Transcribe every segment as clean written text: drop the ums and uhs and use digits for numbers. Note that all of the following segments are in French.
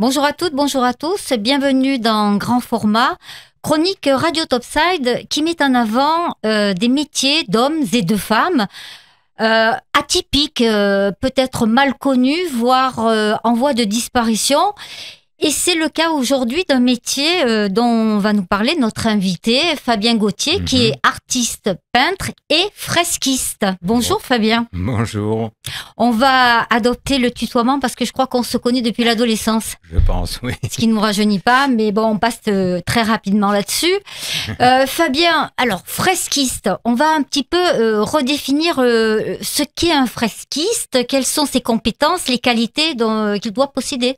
Bonjour à toutes, bonjour à tous. Bienvenue dans Grand Format, chronique Radio Topside qui met en avant des métiers d'hommes et de femmes atypiques, peut-être mal connus, voire en voie de disparition. Et c'est le cas aujourd'hui d'un métier dont va nous parler notre invité, Fabien Gauthier, qui est artiste, peintre et fresquiste. Bonjour Fabien. Bonjour. On va adopter le tutoiement parce que je crois qu'on se connaît depuis l'adolescence. Je pense, oui. Ce qui ne nous rajeunit pas, mais bon, on passe très rapidement là-dessus. Fabien, alors fresquiste, on va un petit peu redéfinir ce qu'est un fresquiste, quelles sont ses compétences, les qualités qu'il doit posséder.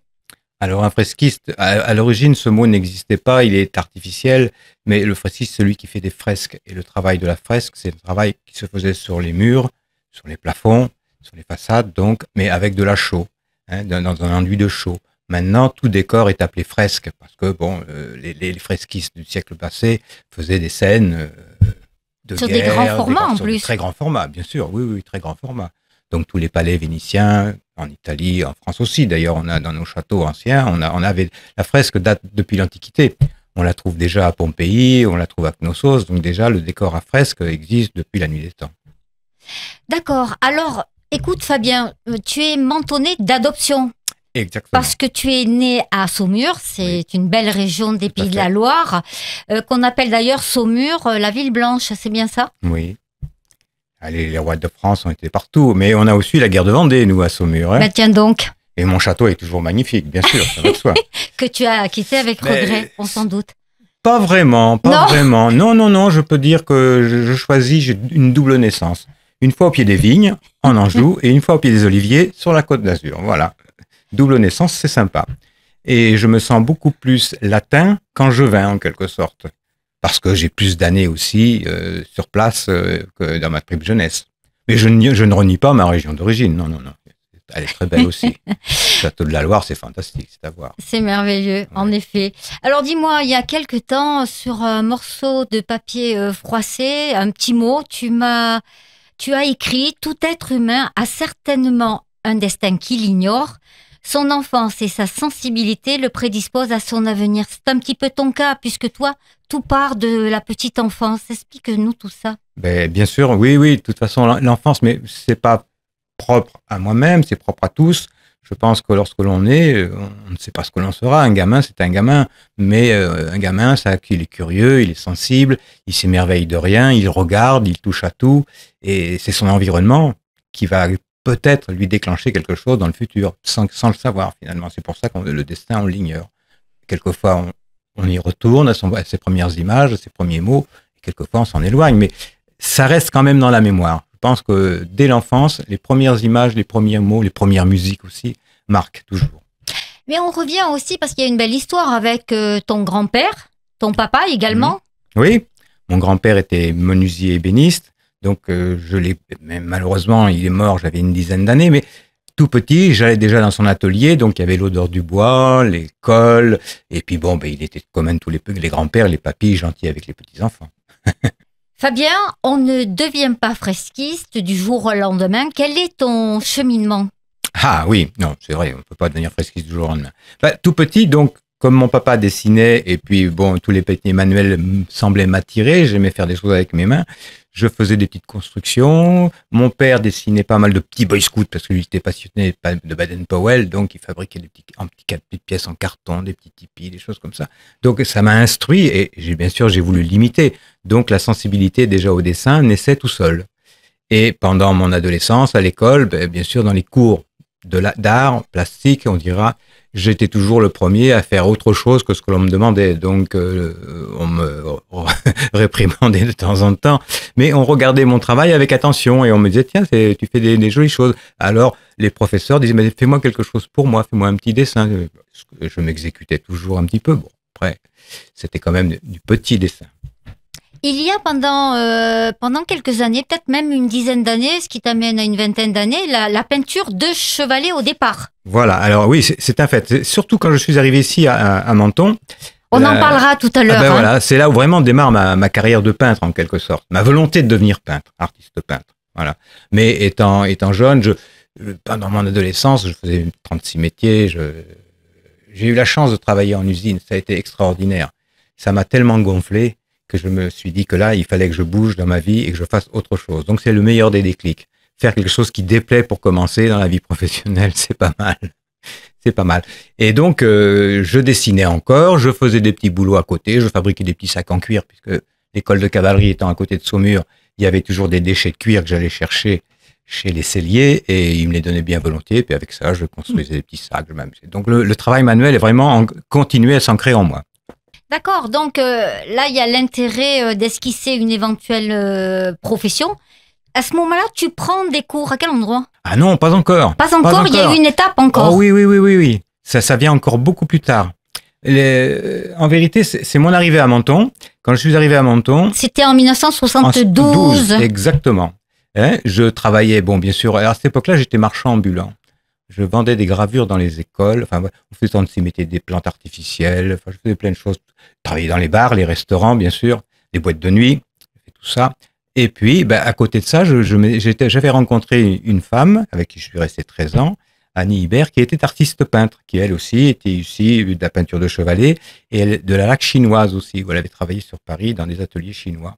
Alors un fresquiste, à l'origine ce mot n'existait pas, il est artificiel, mais le fresquiste c'est celui qui fait des fresques. Et le travail de la fresque, c'est le travail qui se faisait sur les murs, sur les plafonds, sur les façades, donc, mais avec de la chaux, dans un enduit de chaux. Maintenant, tout décor est appelé fresque, parce que bon, les fresquistes du siècle passé faisaient des scènes de sur guerre, des grands formats en sur plus. de très grands formats, bien sûr, oui, très grands formats. Donc tous les palais vénitiens, en Italie, en France aussi. D'ailleurs, on a dans nos châteaux anciens, on avait la fresque date depuis l'Antiquité. On la trouve déjà à Pompéi, on la trouve à Knossos. Donc déjà, le décor à fresque existe depuis la nuit des temps. D'accord. Alors, écoute Fabien, tu es mentonné d'adoption. Exactement. Parce que tu es né à Saumur, c'est une belle région des Pays de la Loire, qu'on appelle d'ailleurs Saumur, la ville blanche, c'est bien ça? Oui. Allez, les rois de France ont été partout, mais on a aussi la guerre de Vendée, nous, à Saumur. Bah tiens donc. Et mon château est toujours magnifique, bien sûr, ça va de soi. Que tu as quitté avec regret, on s'en doute. Pas vraiment, pas vraiment. Non, je peux dire que je choisis, j'ai une double naissance. Une fois au pied des vignes, en Anjou, et une fois au pied des oliviers, sur la Côte d'Azur. Voilà. Double naissance, c'est sympa. Et je me sens beaucoup plus latin qu'angevin, en quelque sorte. Parce que j'ai plus d'années aussi sur place que dans ma triple jeunesse. Mais je ne renie pas ma région d'origine, non. Elle est très belle aussi. Le château de la Loire, c'est fantastique, c'est à voir. C'est merveilleux, en effet. Alors dis-moi, il y a quelque temps, sur un morceau de papier froissé, un petit mot, tu as écrit « Tout être humain a certainement un destin qu'il ignore. Son enfance et sa sensibilité le prédisposent à son avenir. » C'est un petit peu ton cas, puisque toi, tout part de la petite enfance. Explique-nous tout ça. Ben, bien sûr, oui. De toute façon, l'enfance, mais c'est pas propre à moi-même, c'est propre à tous. Je pense que lorsque l'on est, on ne sait pas ce que l'on sera. Un gamin, c'est un gamin. Mais un gamin, ça, il est curieux, il est sensible, il s'émerveille de rien, il regarde, il touche à tout. Et c'est son environnement qui va peut-être lui déclencher quelque chose dans le futur, sans le savoir finalement. C'est pour ça que le destin, on l'ignore. Quelquefois, on y retourne à ses premières images, à ses premiers mots, et quelquefois on s'en éloigne, mais ça reste quand même dans la mémoire. Je pense que dès l'enfance, les premières images, les premiers mots, les premières musiques aussi, marquent toujours. Mais on revient aussi, parce qu'il y a une belle histoire avec ton grand-père, ton papa également. Oui, mon grand-père était menuisier ébéniste. Donc, malheureusement, il est mort, j'avais une dizaine d'années, mais tout petit, j'allais déjà dans son atelier, donc il y avait l'odeur du bois, les cols, et puis bon, il était comme tous les grands-pères, les papis, gentils avec les petits-enfants. Fabien, on ne devient pas fresquiste du jour au lendemain. Quel est ton cheminement? Ah oui, non, c'est vrai, on ne peut pas devenir fresquiste du jour au lendemain. Tout petit, donc, comme mon papa dessinait, et puis bon, tous les petits manuels semblaient m'attirer, j'aimais faire des choses avec mes mains. Je faisais des petites constructions. Mon père dessinait pas mal de petits boy scouts parce que lui était passionné de Baden-Powell, donc il fabriquait des petites pièces en carton, des petits tipis, des choses comme ça. Donc ça m'a instruit et bien sûr j'ai voulu l'imiter. Donc la sensibilité déjà au dessin naissait tout seul. Et pendant mon adolescence à l'école, bien sûr dans les cours d'art plastique, on dira, j'étais toujours le premier à faire autre chose que ce que l'on me demandait. Donc, on me réprimandait de temps en temps. Mais on regardait mon travail avec attention et on me disait, tiens, tu fais des jolies choses. Alors, les professeurs disaient, mais fais-moi quelque chose pour moi, fais-moi un petit dessin. Je m'exécutais toujours un petit peu. Bon, après, c'était quand même du petit dessin. Il y a pendant quelques années, peut-être même une dizaine d'années, ce qui t'amène à une vingtaine d'années, la peinture de chevalet au départ. Voilà, alors oui, c'est un fait. Surtout quand je suis arrivé ici à Menton. On en parlera tout à l'heure. Voilà, c'est là où vraiment démarre ma carrière de peintre en quelque sorte. Ma volonté de devenir peintre, artiste peintre. Voilà. Mais étant jeune, pendant mon adolescence, je faisais 36 métiers, j'ai eu la chance de travailler en usine. Ça a été extraordinaire. Ça m'a tellement gonflé que je me suis dit que là, il fallait que je bouge dans ma vie et que je fasse autre chose. Donc, c'est le meilleur des déclics. Faire quelque chose qui déplaît pour commencer dans la vie professionnelle, c'est pas mal. C'est pas mal. Et donc, je dessinais encore, je faisais des petits boulots à côté, je fabriquais des petits sacs en cuir, puisque l'école de cavalerie étant à côté de Saumur, il y avait toujours des déchets de cuir que j'allais chercher chez les selliers et ils me les donnaient bien volontiers. Puis avec ça, je construisais des petits sacs. Donc, le travail manuel est vraiment continué à s'ancrer en moi. D'accord, donc là, il y a l'intérêt d'esquisser une éventuelle profession. À ce moment-là, tu prends des cours à quel endroit? Ah non, pas encore. Pas encore, il y a une étape encore. Oh oui. Ça vient encore beaucoup plus tard. En vérité, c'est mon arrivée à Menton. Quand je suis arrivé à Menton... C'était en 1972. Exactement. Je travaillais, bon, bien sûr, à cette époque-là, j'étais marchand ambulant. Je vendais des gravures dans les écoles. Enfin, on faisait aussi mettre des plantes artificielles. Enfin, je faisais plein de choses. Je travaillais dans les bars, les restaurants, bien sûr, les boîtes de nuit, tout ça. Et puis, à côté de ça, j'avais rencontré une femme avec qui je suis resté 13 ans, Annie Hibert, qui était artiste peintre, qui elle aussi était issue de la peinture de chevalet et de la laque chinoise aussi, où elle avait travaillé sur Paris dans des ateliers chinois.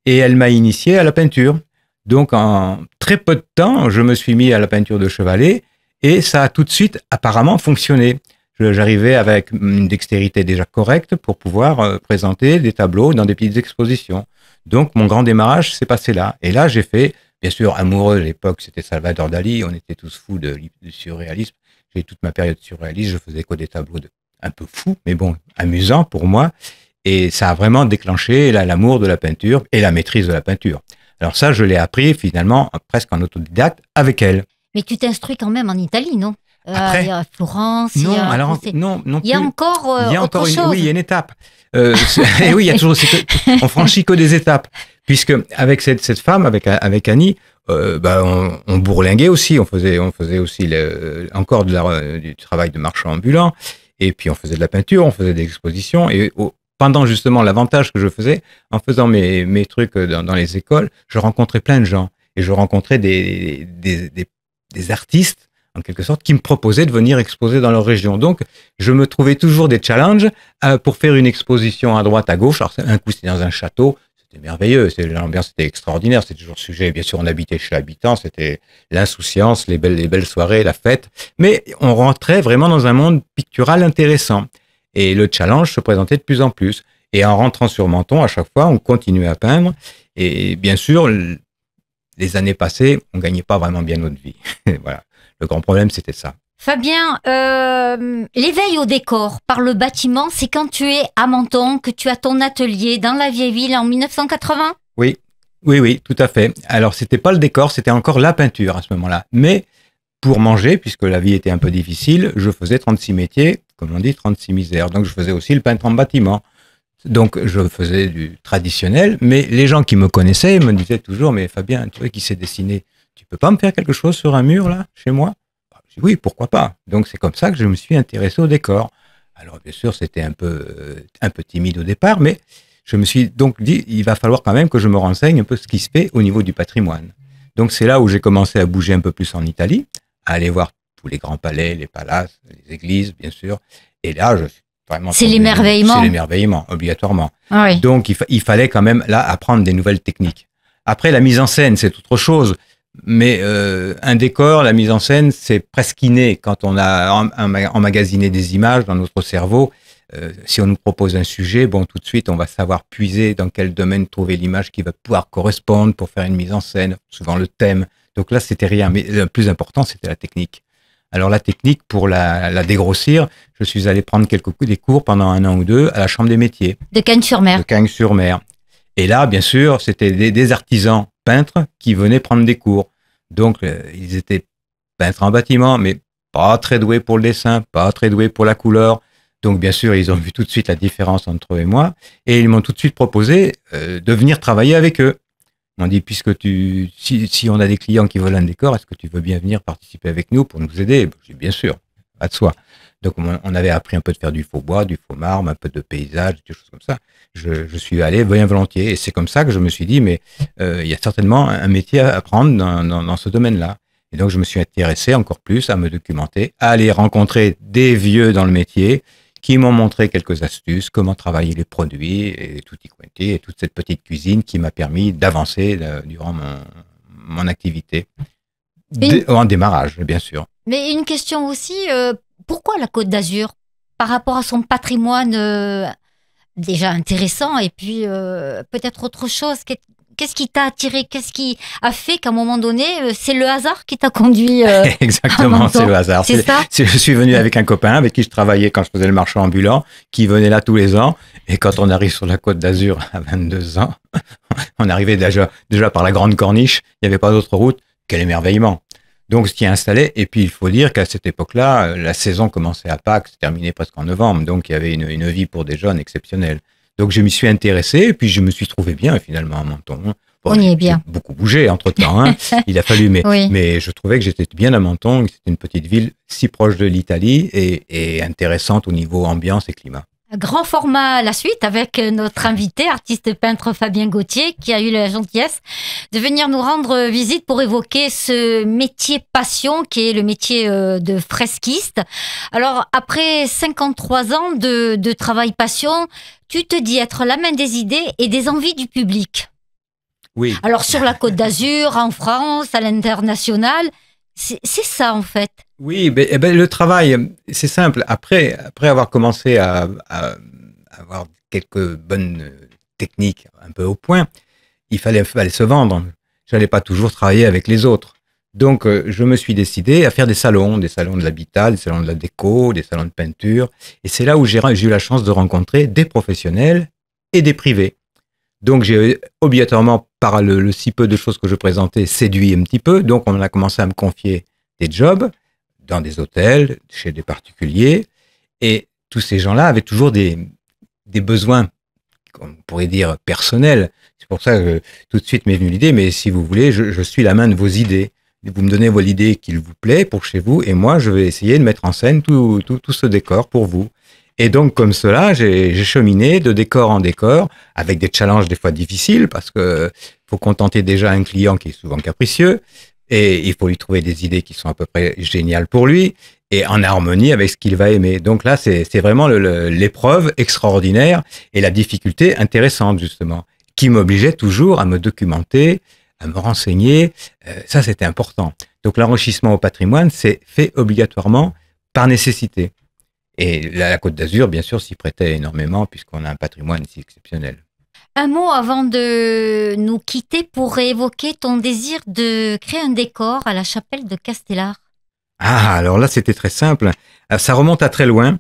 Et elle m'a initié à la peinture. Donc, en très peu de temps, je me suis mis à la peinture de chevalet et ça a tout de suite apparemment fonctionné. J'arrivais avec une dextérité déjà correcte pour pouvoir présenter des tableaux dans des petites expositions. Donc, mon grand démarrage s'est passé là. Et là, j'ai fait, bien sûr, amoureux à l'époque, c'était Salvador Dali. On était tous fous du surréalisme. J'ai toute ma période surréaliste. Je faisais que des tableaux un peu fous, mais bon, amusants pour moi. Et ça a vraiment déclenché l'amour de la peinture et la maîtrise de la peinture. Alors ça, je l'ai appris finalement presque en autodidacte avec elle. Mais tu t'instruis quand même en Italie, non? Après, il y a Florence. Non, il y a encore autre chose. Oui, il y a une étape. Et oui, il y a toujours. On franchit que des étapes, puisque avec cette femme, avec Annie, on bourlinguait aussi. On faisait aussi encore du travail de marchand ambulant. Et puis on faisait de la peinture, on faisait des expositions. Et pendant justement l'avantage que je faisais, en faisant mes trucs dans les écoles, je rencontrais plein de gens et je rencontrais des artistes, en quelque sorte, qui me proposaient de venir exposer dans leur région. Donc, je me trouvais toujours des challenges pour faire une exposition à droite, à gauche. Alors, un coup, c'était dans un château. C'était merveilleux. L'ambiance était extraordinaire. C'était toujours sujet. Bien sûr, on habitait chez l'habitant. C'était l'insouciance, les belles soirées, la fête. Mais on rentrait vraiment dans un monde pictural intéressant. Et le challenge se présentait de plus en plus. Et en rentrant sur Menton, à chaque fois, on continuait à peindre. Et bien sûr, les années passées, on gagnait pas vraiment bien notre vie. Voilà. Le grand problème, c'était ça. Fabien, l'éveil au décor par le bâtiment, c'est quand tu es à Menton, que tu as ton atelier dans la vieille ville en 1980? Oui, tout à fait. Alors, c'était pas le décor, c'était encore la peinture à ce moment-là. Mais pour manger, puisque la vie était un peu difficile, je faisais 36 métiers, comme on dit, 36 misères. Donc, je faisais aussi le peintre en bâtiment. Donc, je faisais du traditionnel, mais les gens qui me connaissaient me disaient toujours, mais Fabien, tu vois qui sait dessiner, tu peux pas me faire quelque chose sur un mur, là, chez moi? Je dis, oui, pourquoi pas? Donc, c'est comme ça que je me suis intéressé au décor. Alors, bien sûr, c'était un peu timide au départ, mais je me suis donc dit, il va falloir quand même que je me renseigne un peu ce qui se fait au niveau du patrimoine. Donc, c'est là où j'ai commencé à bouger un peu plus en Italie, à aller voir tous les grands palais, les palaces, les églises, bien sûr. Et là, je suis vraiment... C'est l'émerveillement. C'est l'émerveillement, obligatoirement. Ah oui. Donc, il fallait quand même, là, apprendre des nouvelles techniques. Après, la mise en scène, c'est autre chose. Mais un décor, la mise en scène, c'est presque inné. Quand on a emmagasiné des images dans notre cerveau, si on nous propose un sujet, bon, tout de suite, on va savoir puiser dans quel domaine trouver l'image qui va pouvoir correspondre pour faire une mise en scène, souvent le thème. Donc là, c'était rien. Mais le plus important, c'était la technique. Alors la technique, pour la dégrossir, je suis allé prendre des cours pendant 1 an ou 2 à la Chambre des métiers. De Cagnes-sur-Mer. De Cagnes-sur-Mer. Et là, bien sûr, c'était des artisans peintres qui venaient prendre des cours. Donc, ils étaient peintres en bâtiment, mais pas très doués pour le dessin, pas très doués pour la couleur. Donc, bien sûr, ils ont vu tout de suite la différence entre eux et moi. Et ils m'ont tout de suite proposé de venir travailler avec eux. Ils m'ont dit, puisque si on a des clients qui veulent un décor, est-ce que tu veux bien venir participer avec nous pour nous aider? J'ai dit, bien sûr, pas de soi. Donc, on avait appris un peu de faire du faux bois, du faux marbre, un peu de paysage, des choses comme ça. Je suis allé bien volontiers. Et c'est comme ça que je me suis dit, mais il y a certainement un métier à apprendre dans ce domaine-là. Et donc, je me suis intéressé encore plus à me documenter, à aller rencontrer des vieux dans le métier qui m'ont montré quelques astuces, comment travailler les produits et tutti quanti, et toute cette petite cuisine qui m'a permis d'avancer durant mon activité. En démarrage, bien sûr. Mais une question aussi, pourquoi la Côte d'Azur par rapport à son patrimoine déjà intéressant et puis peut-être autre chose? Qu'est-ce qui t'a attiré? Qu'est-ce qui a fait qu'à un moment donné, c'est le hasard qui t'a conduit Exactement, c'est le hasard. C'est ça. Je suis venu avec un copain avec qui je travaillais quand je faisais le marchand ambulant, qui venait là tous les ans. Et quand on arrive sur la Côte d'Azur à 22 ans, on arrivait déjà par la Grande Corniche, il n'y avait pas d'autre route. Quel émerveillement! Donc, ce qui est installé, et puis il faut dire qu'à cette époque-là, la saison commençait à Pâques, se terminait presque en novembre, donc il y avait une vie pour des jeunes exceptionnelle. Donc, je m'y suis intéressé, et puis je me suis trouvé bien, finalement, à Menton. Bon, on y est bien. J'ai beaucoup bougé entre-temps, hein. Il a fallu, mais je trouvais que j'étais bien à Menton, que c'était une petite ville si proche de l'Italie et intéressante au niveau ambiance et climat. Grand format la suite avec notre invité, artiste peintre Fabien Gauthier, qui a eu la gentillesse de venir nous rendre visite pour évoquer ce métier passion qui est le métier de fresquiste. Alors, après 53 ans de travail passion, tu te dis être la main des idées et des envies du public. Oui. Alors, sur la Côte d'Azur, en France, à l'international, c'est ça en fait. Oui, le travail, c'est simple. Après avoir commencé à avoir quelques bonnes techniques un peu au point, il fallait se vendre. Je n'allais pas toujours travailler avec les autres. Donc, je me suis décidé à faire des salons de l'habitat, des salons de la déco, des salons de peinture. Et c'est là où j'ai eu la chance de rencontrer des professionnels et des privés. Donc, j'ai obligatoirement, par le si peu de choses que je présentais, séduit un petit peu. Donc, on a commencé à me confier des jobs dans des hôtels, chez des particuliers. Et tous ces gens-là avaient toujours des besoins, on pourrait dire, personnels. C'est pour ça que tout de suite m'est venue l'idée, mais si vous voulez, je suis la main de vos idées. Vous me donnez vos idées qu'il vous plaît pour chez vous, et moi, je vais essayer de mettre en scène tout ce décor pour vous. Et donc, comme cela, j'ai cheminé de décor en décor, avec des challenges des fois difficiles, parce que faut contenter déjà un client qui est souvent capricieux, et il faut lui trouver des idées qui sont à peu près géniales pour lui, et en harmonie avec ce qu'il va aimer. Donc là, c'est vraiment l'épreuve extraordinaire, et la difficulté intéressante, justement, qui m'obligeait toujours à me documenter, à me renseigner. Ça, c'était important. Donc l'enrichissement au patrimoine, c'est fait obligatoirement par nécessité. Et la Côte d'Azur, bien sûr, s'y prêtait énormément puisqu'on a un patrimoine si exceptionnel. Un mot avant de nous quitter pour évoquer ton désir de créer un décor à la chapelle de Castellar. Ah, alors là, c'était très simple. Ça remonte à très loin.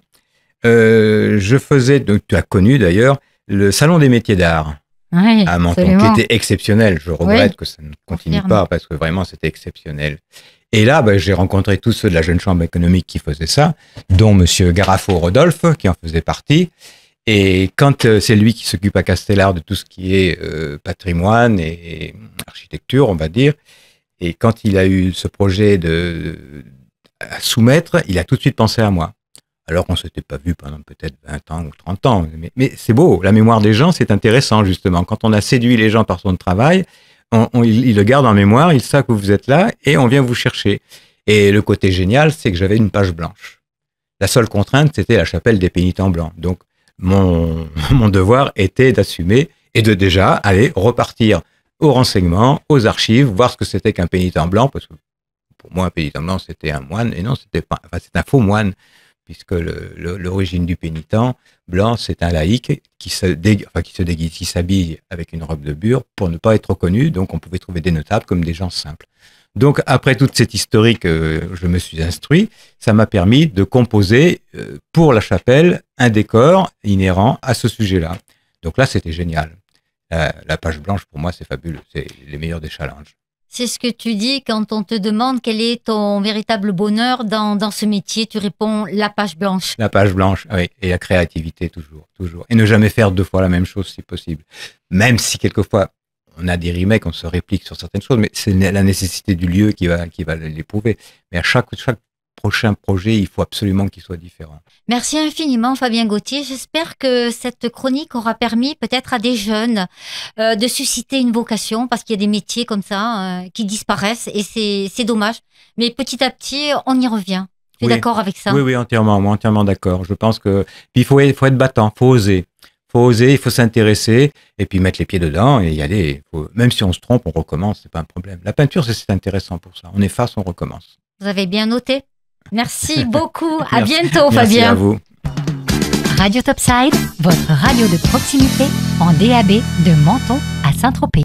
Je faisais, donc tu as connu d'ailleurs, le Salon des métiers d'art. Oui, à Menton, absolument. Qui était exceptionnel. Je regrette que ça ne continue pas parce que vraiment c'était exceptionnel. Et là, j'ai rencontré tous ceux de la Jeune Chambre économique qui faisaient ça, dont Monsieur Garafo Rodolphe, qui en faisait partie. Et quand c'est lui qui s'occupe à Castellar de tout ce qui est patrimoine et architecture, on va dire, et quand il a eu ce projet à soumettre, il a tout de suite pensé à moi. Alors qu'on ne s'était pas vu pendant peut-être 20 ans ou 30 ans. Mais c'est beau, la mémoire des gens, c'est intéressant justement. Quand on a séduit les gens par son travail, ils le gardent en mémoire, ils savent que vous êtes là et on vient vous chercher. Et le côté génial, c'est que j'avais une page blanche. La seule contrainte, c'était la chapelle des pénitents blancs. Donc, mon devoir était d'assumer et de déjà aller repartir aux renseignements, aux archives, voir ce que c'était qu'un pénitent blanc, parce que pour moi, un pénitent blanc, c'était un moine, et non, c'était pas, enfin, c'est un faux moine, puisque l'origine du pénitent blanc, c'est un laïc qui s'habille avec une robe de bure pour ne pas être reconnu, donc on pouvait trouver des notables comme des gens simples. Donc, après toute cette historique, je me suis instruit, ça m'a permis de composer pour la chapelle un décor inhérent à ce sujet-là. Donc là, c'était génial. La page blanche, pour moi, c'est fabuleux. C'est les meilleurs des challenges. C'est ce que tu dis quand on te demande quel est ton véritable bonheur dans ce métier. Tu réponds la page blanche. La page blanche, oui. Et la créativité, toujours. Et ne jamais faire 2 fois la même chose, si possible. Même si, quelquefois, on a des remakes, on se réplique sur certaines choses, mais c'est la nécessité du lieu qui va l'éprouver. Mais à chaque prochain projet, il faut absolument qu'il soit différent. Merci infiniment, Fabien Gauthier. J'espère que cette chronique aura permis peut-être à des jeunes de susciter une vocation, parce qu'il y a des métiers comme ça qui disparaissent et c'est dommage. Mais petit à petit, on y revient. Tu es d'accord avec ça? Oui, entièrement. Moi, entièrement d'accord. Je pense que il faut être battant, faut oser. Faut oser, il faut s'intéresser et puis mettre les pieds dedans et y aller. Même si on se trompe, on recommence, c'est pas un problème. La peinture, c'est intéressant pour ça. On efface, on recommence. Vous avez bien noté. Merci beaucoup. À Merci. bientôt, Merci Fabien. à vous. Radio Topside, votre radio de proximité en DAB de Menton à Saint-Tropez.